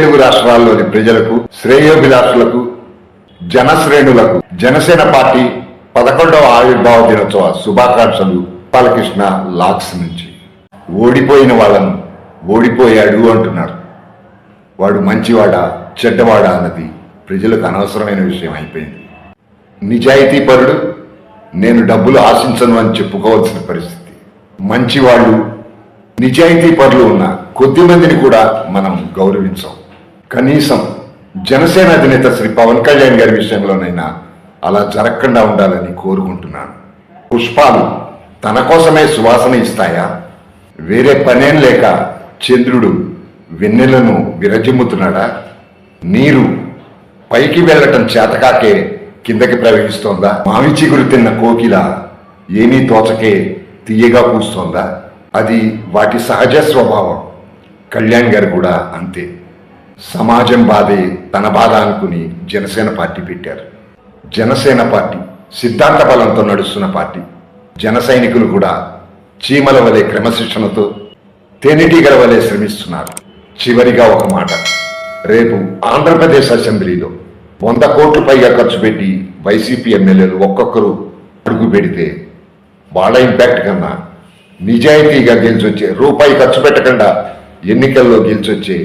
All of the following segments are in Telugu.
తెలుగు రాష్ట్రాల్లోని ప్రజలకు, శ్రేయోభిలాషులకు, జనశ్రేణులకు జనసేన పార్టీ 11వ ఆవిర్భావ దినోత్సవ శుభాకాంక్షలు. బాలకృష్ణ లాక్స్ నుంచి. ఓడిపోయిన వాళ్ళను ఓడిపోయాడు అంటున్నారు. వాడు మంచివాడా చెడ్డవాడా అన్నది ప్రజలకు అనవసరమైన విషయం అయిపోయింది. నిజాయితీ పరుడు, నేను డబ్బులు ఆశించను అని చెప్పుకోవాల్సిన పరిస్థితి. మంచివాళ్ళు, నిజాయితీ పరులు ఉన్న కొద్ది మందిని కూడా మనం గౌరవించాం. కనీసం జనసేన అధినేత శ్రీ పవన్ కళ్యాణ్ గారి విషయంలోనైనా అలా జరగకుండా ఉండాలని కోరుకుంటున్నాను. పుష్పాలు తన కోసమే సువాసన ఇస్తాయా? వేరే పనేం లేక చంద్రుడు వెన్నెలను విరజిమ్ముతున్నాడా? నీరు పైకి వెళ్ళటం చేతకాకే కిందకి ప్రవహిస్తోందా? మావి చిగురు తిన్న కోకిల ఏమీ తోచకే తీయగా పూస్తోందా? అది వాటి సహజ స్వభావం. కళ్యాణ్ గారు కూడా అంతే. సమాజం బాధే తన బాధ అనుకుని జనసేన పార్టీ పెట్టారు. జనసేన పార్టీ సిద్ధాంత బలంతో నడుస్తున్న పార్టీ. జన సైనికులు కూడా చీమల వలె క్రమశిక్షణతో, తేనెటీగల వలె శ్రమిస్తున్నారు. చివరిగా ఒక మాట. రేపు ఆంధ్రప్రదేశ్ అసెంబ్లీలో 100 కోట్లు పైగా ఖర్చు పెట్టి వైసీపీ ఎమ్మెల్యేలు ఒక్కొక్కరు అడుగు పెడితే వాళ్ళ ఇంపాక్ట్ కన్నా నిజాయితీగా గెలిచొచ్చే, రూపాయి ఖర్చు పెట్టకుండా ఎన్నికల్లో గెలిచొచ్చే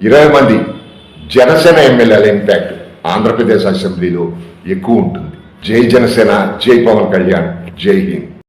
20 మంది జనసేన ఎమ్మెల్యేల ఇంపాక్ట్ ఆంధ్రప్రదేశ్ అసెంబ్లీలో ఎక్కువ ఉంటుంది. జై జనసేన, జై పవన్ కళ్యాణ్, జై హింద్.